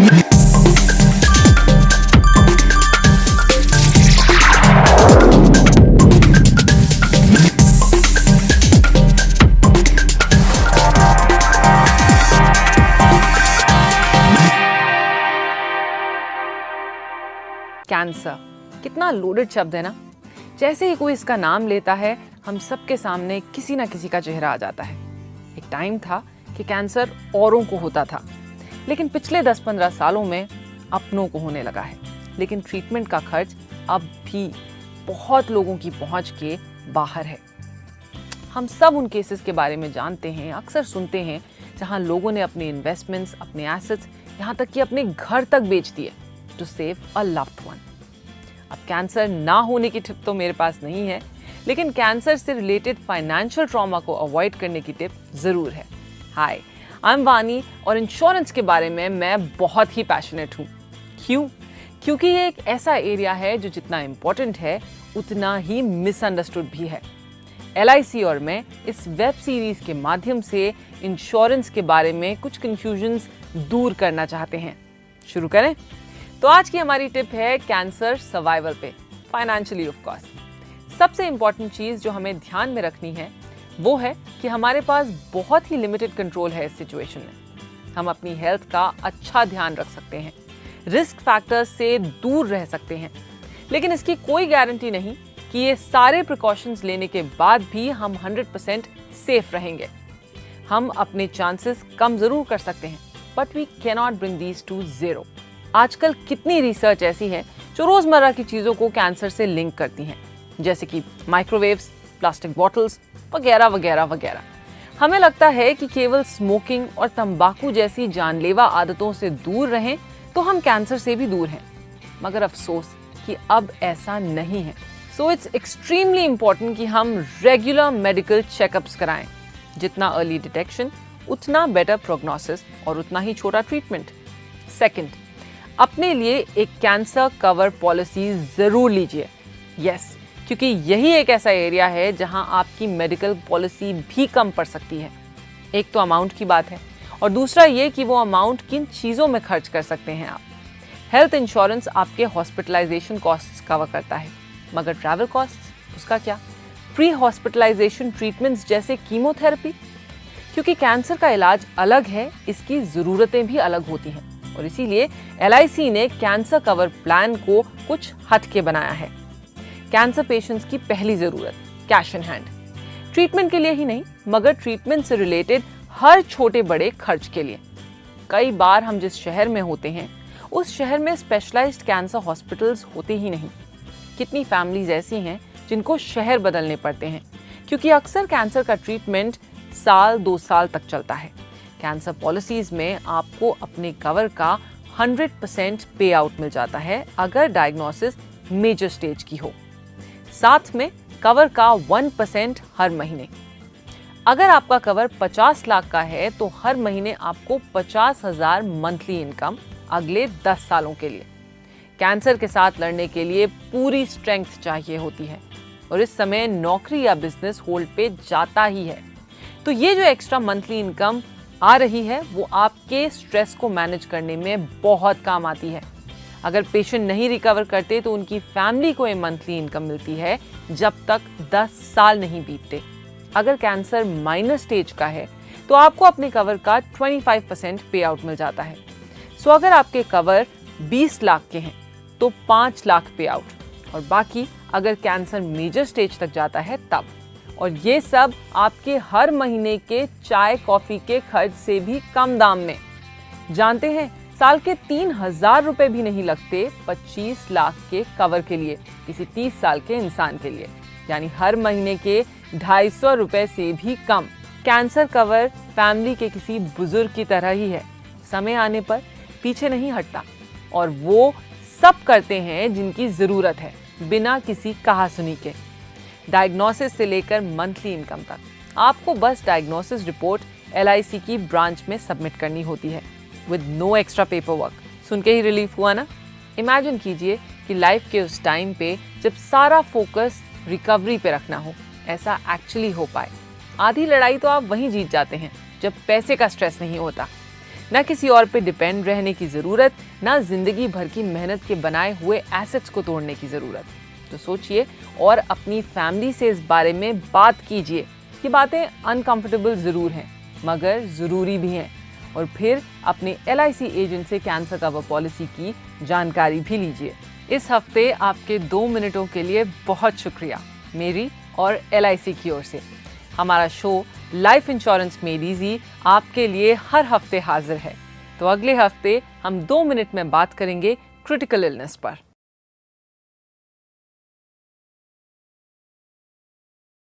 Cancer कितना loaded शब्द है ना। जैसे ही कोई इसका नाम लेता है हम सबके सामने किसी ना किसी का चेहरा आ जाता है। एक टाइम था कि कैंसर औरों को होता था, लेकिन पिछले 10-15 सालों में अपनों को होने लगा है। लेकिन ट्रीटमेंट का खर्च अब भी बहुत लोगों की पहुंच के बाहर है। हम सब उन केसेस के बारे में जानते हैं, अक्सर सुनते हैं, जहां लोगों ने अपने इन्वेस्टमेंट्स, अपने एसेट्स, यहाँ तक कि अपने घर तक बेच दिए to save a loved one. अब कैंसर ना होने की टिप तो मेरे पास नहीं है, लेकिन कैंसर से रिलेटेड फाइनेंशियल ट्रॉमा को अवॉइड करने की टिप जरूर है। हाय, आई एम वानी और इंश्योरेंस के बारे में मैं बहुत ही पैशनेट हूँ। क्यों? क्योंकि ये एक ऐसा एरिया है जो जितना इम्पोर्टेंट है उतना ही मिसअंडरस्टूड भी है। LIC और मैं इस वेब सीरीज के माध्यम से इंश्योरेंस के बारे में कुछ कंफ्यूजन्स दूर करना चाहते हैं। शुरू करें? तो आज की हमारी टिप है कैंसर सर्वाइवल पे, फाइनेंशियली ऑफ कोर्स। सबसे इंपॉर्टेंट चीज जो हमें ध्यान में रखनी है वो है कि हमारे पास बहुत ही लिमिटेड कंट्रोल है इस सिचुएशन में। हम अपनी हेल्थ का अच्छा ध्यान रख सकते हैं, रिस्क फैक्टर्स से दूर रह सकते हैं, लेकिन इसकी कोई गारंटी नहीं कि ये सारे प्रिकॉशंस लेने के बाद भी हम 100% सेफ रहेंगे। हम अपने चांसेस कम जरूर कर सकते हैं, but we can not bring these to zero. आजकल कितनी रिसर्च ऐसी है जो रोजमर्रा की चीजों को कैंसर से लिंक करती हैं, जैसे कि माइक्रोवेव्स, प्लास्टिक बॉटल्स वगैरह वगैरह वगैरह। हमें लगता है कि केवल स्मोकिंग और तंबाकू जैसी जानलेवा आदतों से दूर रहें तो हम कैंसर से भी दूर हैं, मगर अफसोस कि अब ऐसा नहीं है। सो इट्स एक्सट्रीमली इम्पोर्टेंट कि हम रेगुलर मेडिकल चेकअप्स कराएं। जितना अर्ली डिटेक्शन उतना बेटर प्रोग्नोसिस और उतना ही छोटा ट्रीटमेंट। सेकंड, अपने लिए एक कैंसर कवर पॉलिसी जरूर लीजिए। यस, क्योंकि यही एक ऐसा एरिया है जहां आपकी मेडिकल पॉलिसी भी कम पड़ सकती है। एक तो अमाउंट की बात है और दूसरा ये कि वो अमाउंट किन चीज़ों में खर्च कर सकते हैं आप। हेल्थ इंश्योरेंस आपके हॉस्पिटलाइजेशन कॉस्ट्स कवर करता है, मगर ट्रैवल कॉस्ट्स उसका क्या? प्री हॉस्पिटलाइजेशन ट्रीटमेंट्स जैसे कीमोथेरेपी, क्योंकि कैंसर का इलाज अलग है, इसकी ज़रूरतें भी अलग होती हैं और इसीलिए LIC ने कैंसर कवर प्लान को कुछ हटके बनाया है। कैंसर पेशेंट्स की पहली ज़रूरत कैश इन हैंड, ट्रीटमेंट के लिए ही नहीं मगर ट्रीटमेंट से रिलेटेड हर छोटे बड़े खर्च के लिए। कई बार हम जिस शहर में होते हैं उस शहर में स्पेशलाइज्ड कैंसर हॉस्पिटल्स होते ही नहीं। कितनी फैमिलीज ऐसी हैं जिनको शहर बदलने पड़ते हैं, क्योंकि अक्सर कैंसर का ट्रीटमेंट 1-2 साल तक चलता है। कैंसर पॉलिसीज में आपको अपने कवर का 100% पे आउट मिल जाता है अगर डायग्नोसिस मेजर स्टेज की हो। साथ में कवर का 1% हर महीने। अगर आपका कवर 50 लाख का है तो हर महीने आपको 50,000 मंथली इनकम अगले 10 सालों के लिए। कैंसर के साथ लड़ने के लिए पूरी स्ट्रेंथ चाहिए होती है और इस समय नौकरी या बिजनेस होल्ड पे जाता ही है। तो ये जो एक्स्ट्रा मंथली इनकम आ रही है वो आपके स्ट्रेस को मैनेज करने में बहुत काम आती है। अगर पेशेंट नहीं रिकवर करते तो उनकी फैमिली को ये मंथली इनकम मिलती है जब तक 10 साल नहीं बीतते। अगर कैंसर माइनर स्टेज का है तो आपको अपने कवर का 25% पे आउट मिल जाता है। सो अगर आपके कवर 20 लाख के हैं तो 5 लाख पे आउट, और बाकी अगर कैंसर मेजर स्टेज तक जाता है तब। और ये सब आपके हर महीने के चाय कॉफी के खर्च से भी कम दाम में। जानते हैं, साल के 3,000 रुपए भी नहीं लगते 25 लाख के कवर के लिए, किसी 30 साल के इंसान के लिए, यानी हर महीने के 250 रुपए से भी कम। कैंसर कवर फैमिली के किसी बुजुर्ग की तरह ही है, समय आने पर पीछे नहीं हटता और वो सब करते हैं जिनकी जरूरत है, बिना किसी कहासुनी के। डायग्नोसिस से लेकर मंथली इनकम तक आपको बस डायग्नोसिस रिपोर्ट LIC की ब्रांच में सबमिट करनी होती है with no extra paper work. सुन के ही रिलीफ हुआ ना? इमेजिन कीजिए कि लाइफ के उस टाइम पे जब सारा फोकस रिकवरी पे रखना हो, ऐसा एक्चुअली हो पाए। आधी लड़ाई तो आप वहीं जीत जाते हैं जब पैसे का स्ट्रेस नहीं होता। ना किसी और पे डिपेंड रहने की ज़रूरत, ना जिंदगी भर की मेहनत के बनाए हुए एसेट्स को तोड़ने की ज़रूरत। तो सोचिए और अपनी फैमिली से इस बारे में बात कीजिए। ये बातें अनकंफर्टेबल ज़रूर हैं, मगर ज़रूरी भी हैं। और फिर अपने LIC एजेंट से कैंसर कवर पॉलिसी की जानकारी भी लीजिए। इस हफ्ते आपके 2 मिनटों के लिए बहुत शुक्रिया, मेरी और LIC की ओर से। हमारा show life insurance made easy आपके लिए हर हफ्ते हाजिर है। तो अगले हफ्ते हम 2 मिनट में बात करेंगे क्रिटिकल इलनेस पर।